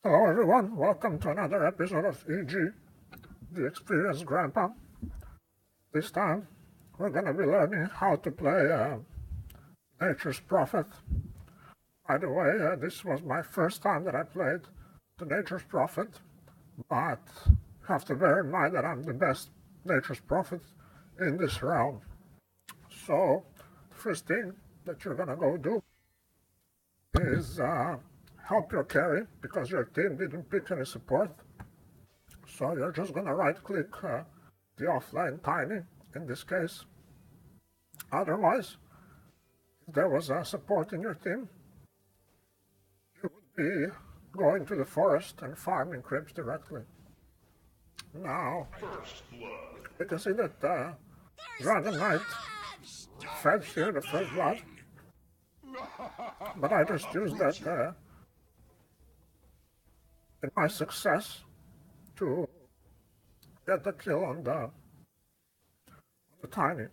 Hello everyone, welcome to another episode of EG, the Experienced Grandpa. This time, we're gonna be learning how to play Nature's Prophet. By the way, this was my first time that I played the Nature's Prophet, but you have to bear in mind that I'm the best Nature's Prophet in this realm. So, the first thing that you're gonna go do is help your carry, because your team didn't pick any support. So you're just gonna right click the offline tiny in this case. Otherwise, if there was a support in your team, you would be going to the forest and farming creeps directly. Now, you can see that Dragon Knight fed here the first blood, but I just used that in my success to get the kill on the tiny.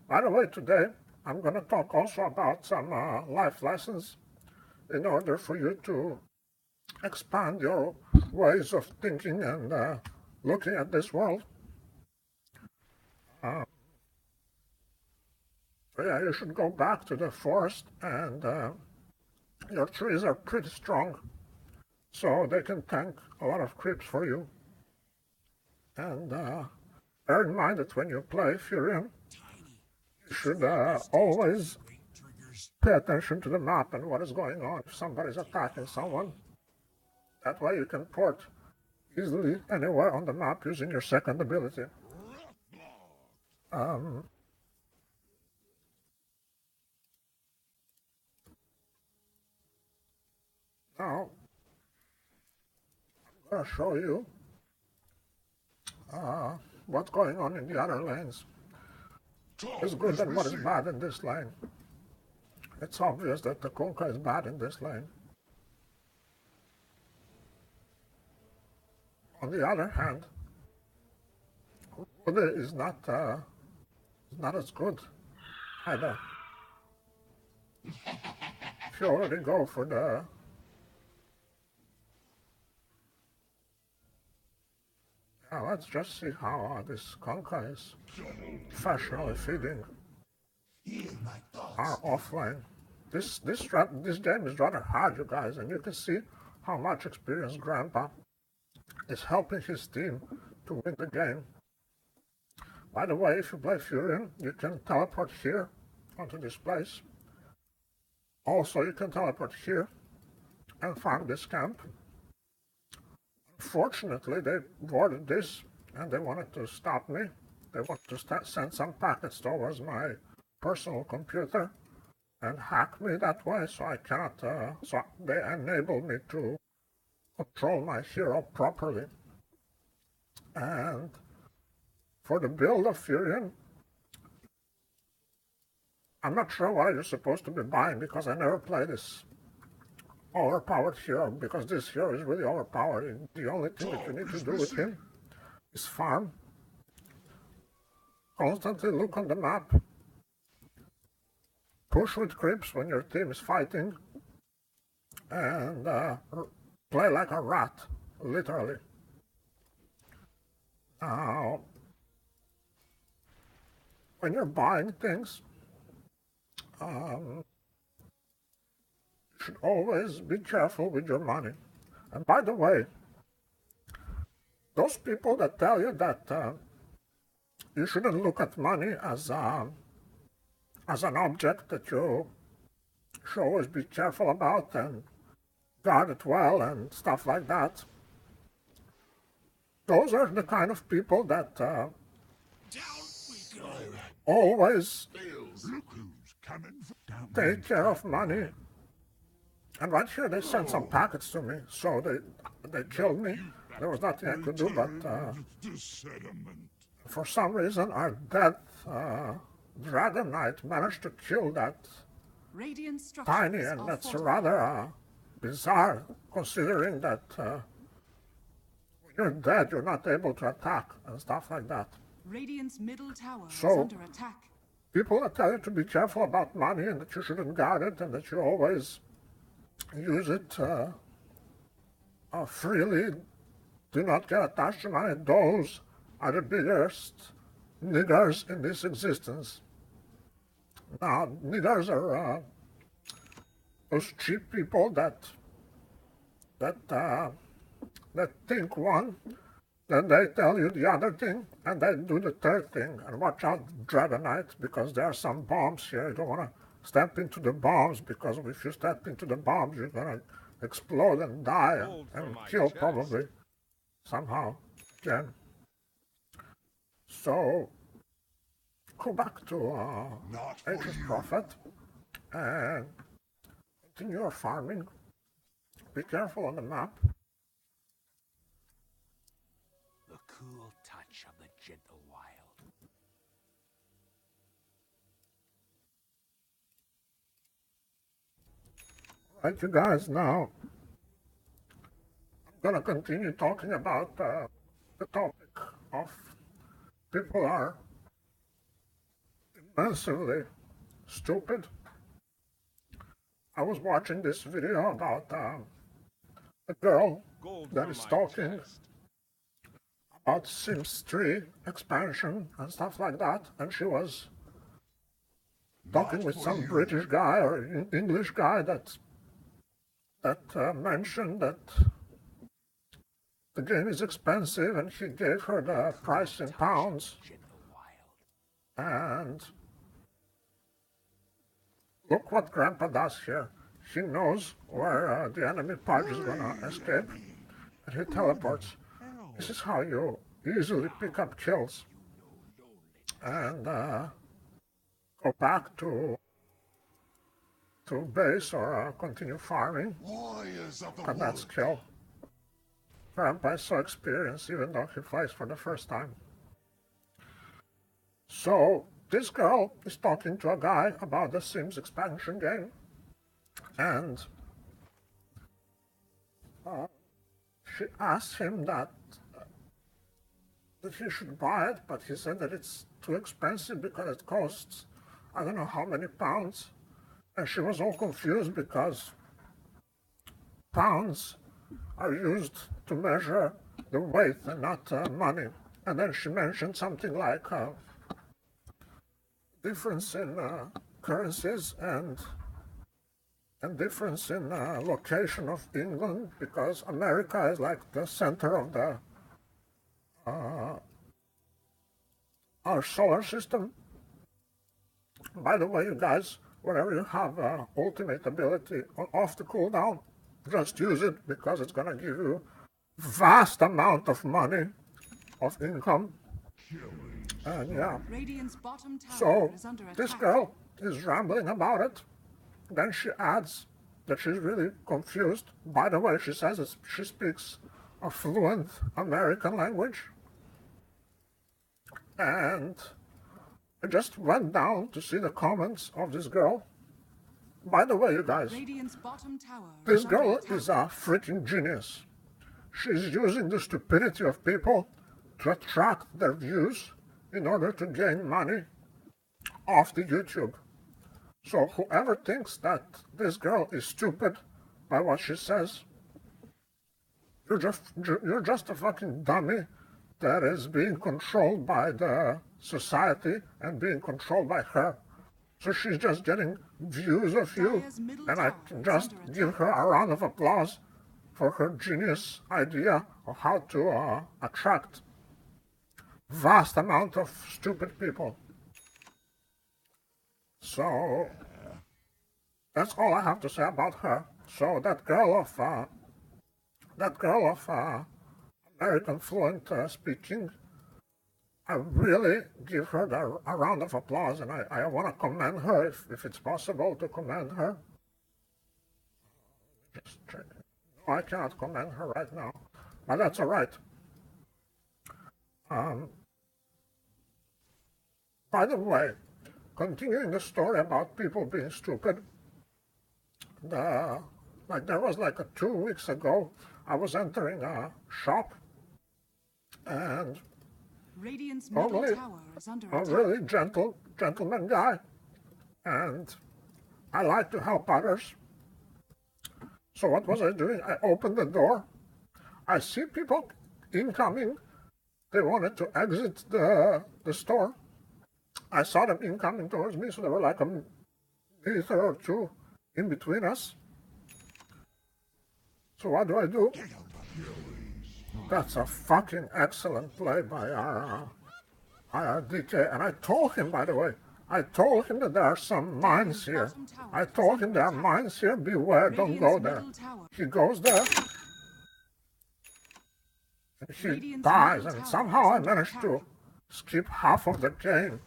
By the way, today I'm going to talk also about some life lessons in order for you to expand your ways of thinking and looking at this world. So yeah, you should go back to the forest, and your trees are pretty strong, so they can tank a lot of creeps for you. And bear in mind that when you play Furion, you should always pay attention to the map and what is going on if somebody's attacking someone. That way you can port easily anywhere on the map using your second ability. Now, I'm going to show you what's going on in the other lanes. It's good and what is bad in this lane. It's obvious that the Kunkka is bad in this lane. On the other hand, Ude is not as good either. If you already go for the let's just see how this Kunkka is professionally feeding our offlane. This game is rather hard, you guys, and you can see how much experience Granpa is helping his team to win the game. By the way, if you play Furion, you can teleport here onto this place. Also, you can teleport here and find this camp. Unfortunately, they boarded this and they wanted to stop me. They wanted to send some packets towards my personal computer and hack me that way, so I cannot, so they enable me to control my hero properly. And for the build of Furion, I'm not sure what you're supposed to be buying, because I never played this overpowered hero, because this hero is really overpowered. The only thing that you need to do with him is farm. Constantly look on the map. Push with creeps when your team is fighting. And play like a rat, literally. Now, when you're buying things, you should always be careful with your money. And by the way, those people that tell you that you shouldn't look at money as an object that you should always be careful about and guard it well and stuff like that, those are the kind of people that always take care of money. And right here they sent some packets to me, so they killed me. There was nothing I could do, but for some reason our dead Dragon Knight managed to kill that tiny, and that's rather bizarre, considering that when you're dead you're not able to attack and stuff like that. Radiant's middle tower is So, under attack. people that tell you to be careful about money and that you shouldn't guard it and that you always use it freely do not get attached to money. Those are the biggest niggers in this existence. Now, niggers are those cheap people that think one, then they tell you the other thing, and they do the third thing. And watch out, Dragonite, because there are some bombs here. You don't want to step into the bombs, because if you step into the bombs, you're gonna explode and die and kill probably somehow again. So go back to Aegis Prophet and continue your farming. Be careful on the map. The cool touch of the gentle wild. Right, you guys, now I'm gonna continue talking about the topic of people are massively stupid. I was watching this video about a girl that is talking about Sims 3 expansion and stuff like that, and she was talking with some British guy or English guy that mentioned that the game is expensive, and he gave her the price in pounds. And look what Granpa does here. He knows where the enemy part is gonna escape, and he teleports. This is how you easily pick up kills and go back to base or continue farming. And that's kill. Granpa is so experienced, even though he plays for the first time. So this girl is talking to a guy about the Sims expansion game, and she asked him that he should buy it, but he said that it's too expensive because it costs I don't know how many pounds, and she was all confused because pounds are used to measure the weight and not money. And then she mentioned something like difference in currencies and difference in location of England, because America is like the center of the our solar system. By the way, you guys, whenever you have ultimate ability off the cooldown, just use it, because it's gonna give you vast amount of money, of income. And yeah, so this girl is rambling about it. Then she adds that she's really confused. By the way, she says that she speaks a fluent American language. And I just went down to see the comments of this girl. By the way, you guys, this girl is a freaking genius. She's using the stupidity of people to attract their views in order to gain money off the YouTube. So whoever thinks that this girl is stupid by what she says, you're just a fucking dummy that is being controlled by the society and being controlled by her. So she's just getting views of you, and I can just give her a round of applause for her genius idea of how to attract vast amount of stupid people. So that's all I have to say about her. So that girl of American fluent speaking, I really give her a round of applause, and I want to commend her if it's possible to commend her. Just check. No, I cannot commend her right now, but that's all right. By the way, continuing the story about people being stupid, there was 2 weeks ago, I was entering a shop, and normally I'm a really gentleman guy, and I like to help others. So what was I doing? I opened the door, I see people incoming. They wanted to exit the store. I saw them incoming towards me, so they were like a meter or two in between us. So what do? That's a fucking excellent play by our DK. And I told him, by the way, I told him that there are some mines here. I told him there are mines here. Beware, don't go there. He goes there. And he dies. And somehow I managed to skip half of the game.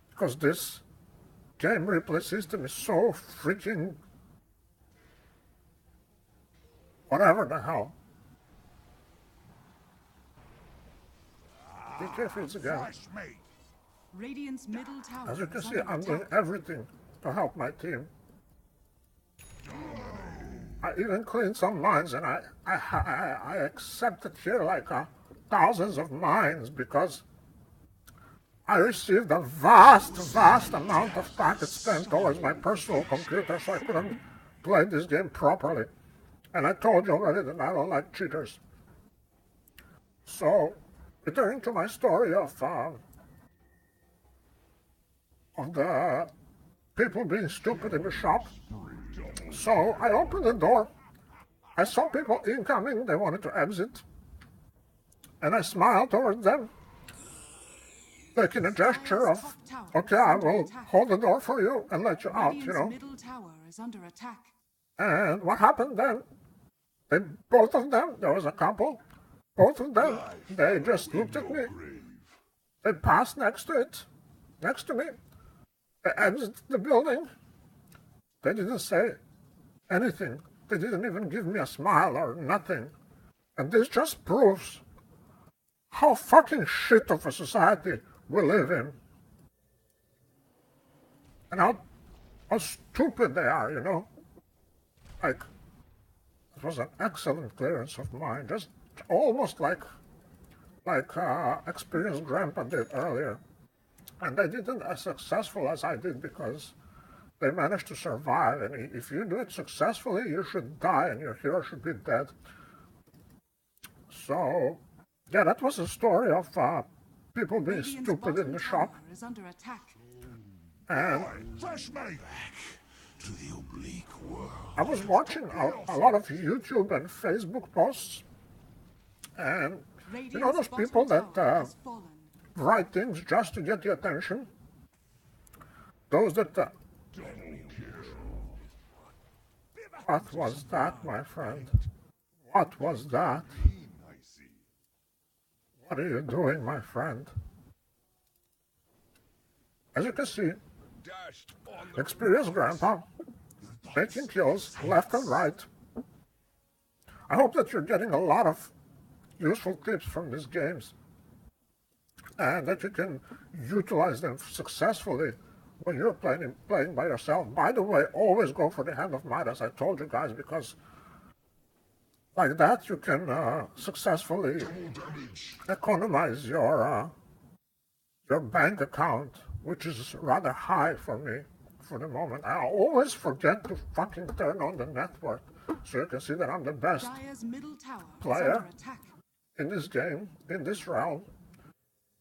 Because this game replay system is so freaking... whatever the hell. Be careful again. Radiant's middle tower. As you can is see, under I'm doing attack. everything to help my team. I even cleaned some mines, and I accepted here like thousands of mines because I received a vast amount of packets sent towards my personal computer, so I couldn't play this game properly. And I told you already that I don't like cheaters. So, returning to my story of the people being stupid in the shop. So I opened the door. I saw people incoming. They wanted to exit. And I smiled towards them, making a gesture of, okay, I will hold the door for you and let you out, you know. Middle tower is under attack. And what happened then? Both of them, there was a couple, both of them, they just looked at me. They passed next to me. They exited the building. They didn't say anything. They didn't even give me a smile or nothing. And this just proves how fucking shit of a society we live in. And how stupid they are, you know? Like, it was an excellent clearance of mine, just almost like experienced Granpa did earlier. And they didn't as successful as I did because they managed to survive. And if you do it successfully, you should die and your hero should be dead. So, yeah, that was a story of people being stupid in the shop. Is under attack. And Fresh back to the oblique world. I was watching a lot of YouTube and Facebook posts. And you know those people that write things just to get the attention? Those that... What was that, my friend? What was that? What are you doing, my friend? As you can see, experienced Granpa, making kills left and right. I hope that you're getting a lot of useful tips from these games and that you can utilize them successfully when you're playing by yourself. By the way, always go for the Hand of Midas, I told you guys, because like that you can successfully economize your bank account, which is rather high for me for the moment. I always forget to fucking turn on the network so you can see that I'm the best player in this game, in this realm.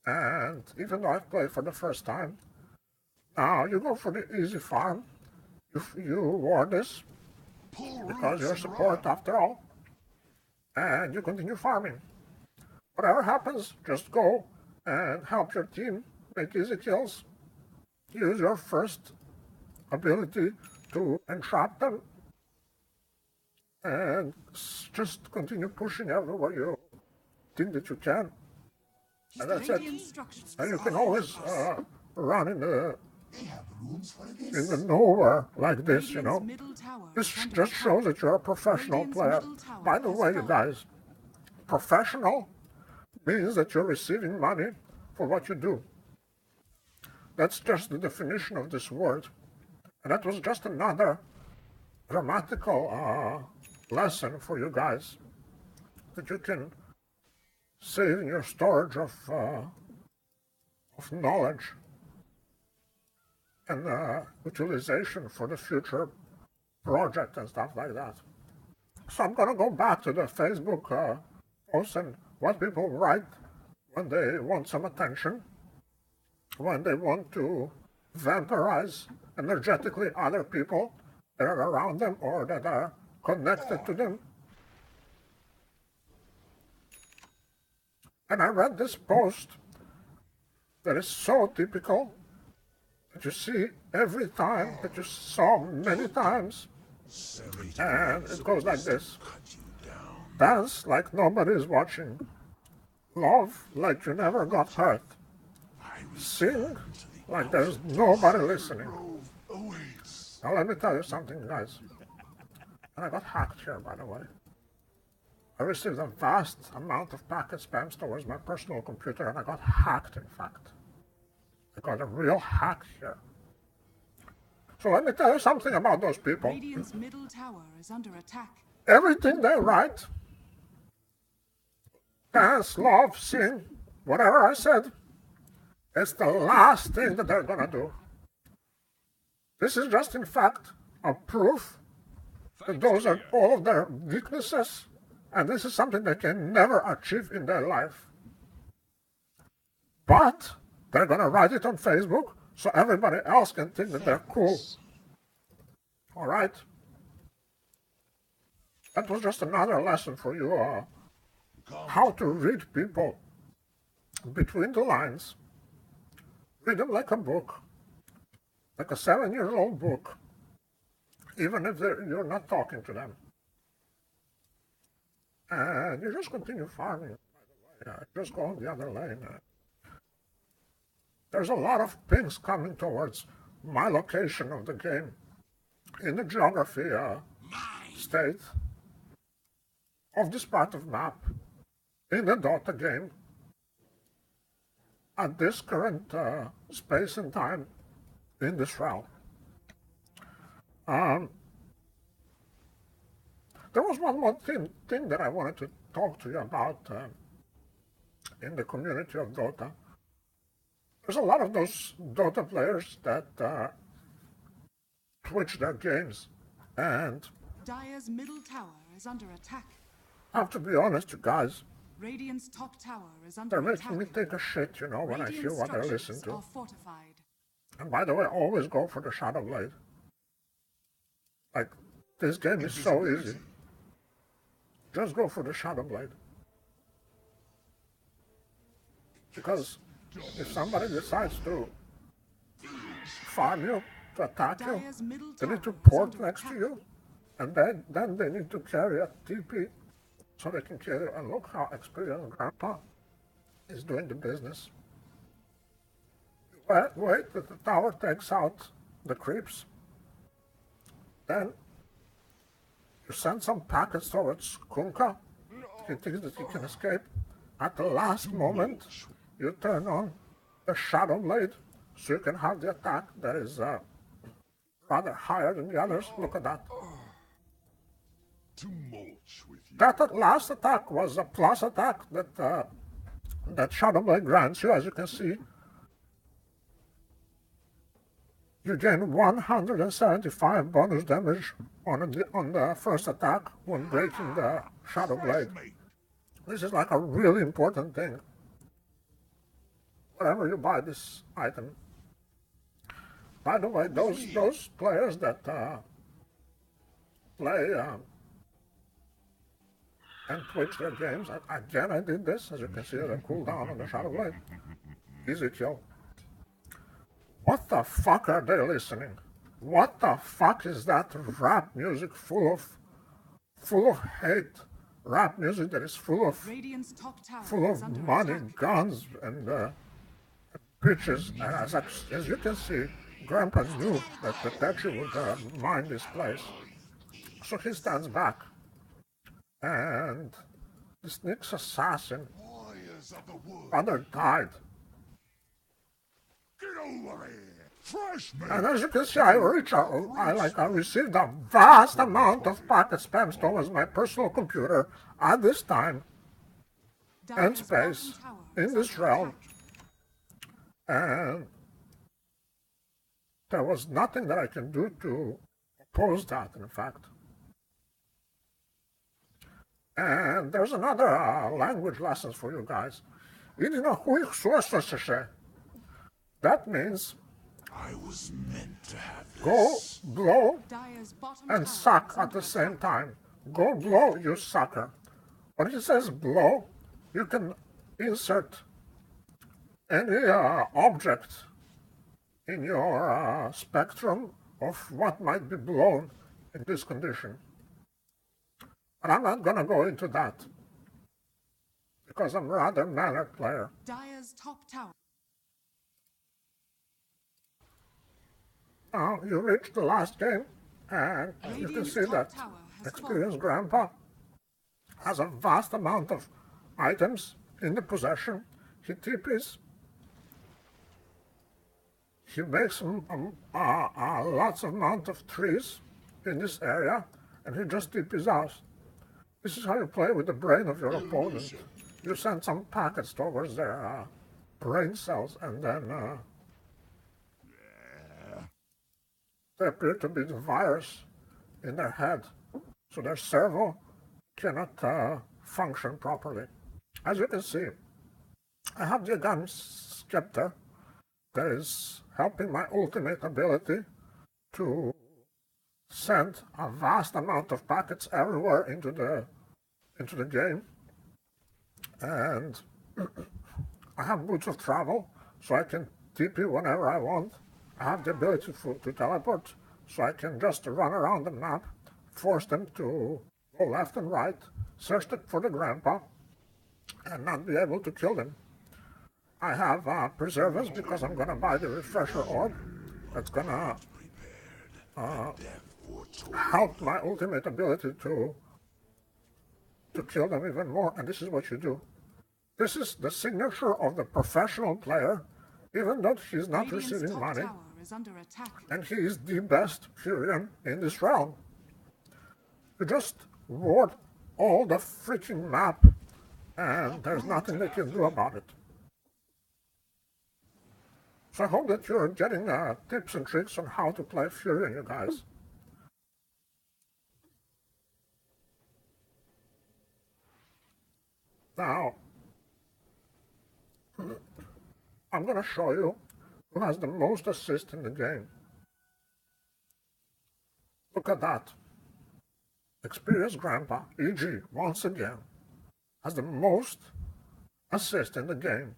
And even though I've played for the first time, now you go for the easy farm. You ward this because you're support after all, and you continue farming. Whatever happens, just go and help your team make easy kills. Use your first ability to entrap them, and just continue pushing everywhere you think that you can. And that's it. And you can always run in the nowhere like this, you know. This just shows that you're a professional player. By the way, you guys, professional means that you're receiving money for what you do. That's just the definition of this word. And that was just another grammatical lesson for you guys that you can save in your storage of knowledge and utilization for the future project and stuff like that. So I'm gonna go back to the Facebook post and what people write when they want some attention, when they want to vampirize energetically other people that are around them or that are connected to them. And I read this post that is so typical that you see every time, that you saw many times, and it goes like this. Dance like nobody is watching. Love like you never got hurt. Sing like there's nobody listening. Now let me tell you something, guys. And I got hacked here, by the way. I received a vast amount of packet spams towards my personal computer, and I got hacked, in fact. I got a real hack here. So let me tell you something about those people. Radiant's middle tower is under attack. Everything they write, dance, love, sing, whatever I said, it's the last thing that they're gonna do. This is just, in fact, a proof that those are all of their weaknesses, and this is something they can never achieve in their life. But they're gonna write it on Facebook so everybody else can think that they're cool. Alright? That was just another lesson for you, how to read people between the lines. Read them like a book, like a 7-year-old book, even if you're not talking to them. And you just continue farming. Just go on the other lane. There's a lot of pings coming towards my location of the game in the geography state of this part of map in the Dota game at this current space and time in this realm. There was one more thing that I wanted to talk to you about in the community of Dota. There's a lot of those Dota players that Twitch their games, and Dire's middle tower is under attack. I have to be honest, you guys, Radiant's top tower is under they're attack. making me take a shit, you know, when I hear what I listen structures to. are fortified. And by the way, always go for the Shadow Blade. Like, this game is so easy. Just go for the Shadow Blade. Because if somebody decides to farm you, to attack you, Dire's middle they tower need to is port under next to attack. you, and then they need to carry a TP so they can kill you. And look how experienced Granpa is doing the business. Wait that the tower takes out the creeps. Then you send some packets towards Kunka. He thinks that he can escape. At the last moment, you turn on the Shadow Blade so you can have the attack that is rather higher than the others. Look at that. Too much with you. That last attack was a plus attack that Shadow Blade grants you, as you can see. You gain 175 bonus damage on the first attack when breaking the Shadow Blade. This is like a really important thing. Whenever you buy this item. By the way, those players that play and Twitch their games, again I did this, as you can see, the cooldown on the Shadow Blade. Easy kill. What the fuck are they listening? What the fuck is that rap music full of hate? Rap music that is full of Radiant's top tower is under money, attack. guns, and bitches. And as you can see, Granpa knew that the Tetri would mine this place. So he stands back. And this Nick's assassin, Warriors of the wood. brother died. Get over here. Fresh meat. And as you can see, I received a vast amount of packet spams towards my personal computer at this time and Dire's space bottom tower in is this under realm. attack. And there was nothing that I can do to oppose that, in fact. And there's another language lessons for you guys. That means I was meant to have go, this. blow, Dire's bottom and tower suck is at under the same attack. time. Go blow, you sucker. When he says blow, you can insert any object in your spectrum of what might be blown in this condition. But I'm not gonna go into that because I'm a rather mannered player. Dire's top tower. Now you reach the last game, and you can Radiant's see top that tower has experienced Granpa has a vast amount of items in the possession. He TPs. He makes lots of amount of trees in this area, and he just TPs out. This is how you play with the brain of your opponent. You send some packets towards their brain cells, and then they appear to be the virus in their head, so their servo cannot function properly. As you can see, I have the gun scepter that is helping my ultimate ability to send a vast amount of packets everywhere into the game, and I have boots of travel, so I can TP whenever I want. I have the ability to teleport, so I can just run around the map, force them to go left and right, search for the Granpa, and not be able to kill them. I have preservers because I'm gonna buy the refresher orb. That's gonna help my ultimate ability to kill them even more. And this is what you do. This is the signature of the professional player, even though he's not Radiant's receiving top money, tower is under attack. and he is the best Furion in this realm. You just ward all the freaking map, and there's nothing they can do about it. So I hope that you're getting tips and tricks on how to play Furion, you guys. Now, I'm gonna show you who has the most assists in the game. Look at that. Experienced Granpa, EG, once again, has the most assists in the game.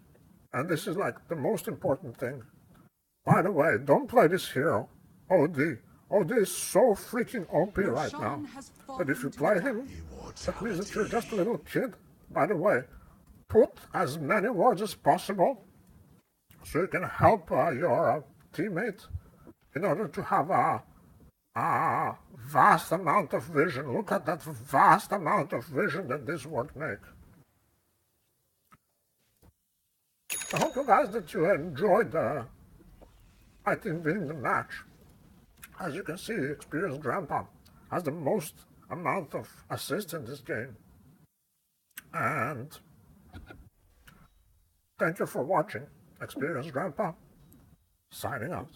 And this is like the most important thing. By the way, don't play this hero, OD. OD is so freaking OP right now. But if you play him, that means that you're just a little kid. By the way, put as many words as possible so you can help your teammate in order to have a vast amount of vision. Look at that vast amount of vision that this word makes. I hope you guys that you enjoyed I think winning the match. As you can see, experienced Granpa has the most amount of assists in this game. And thank you for watching. Experienced Granpa, signing out.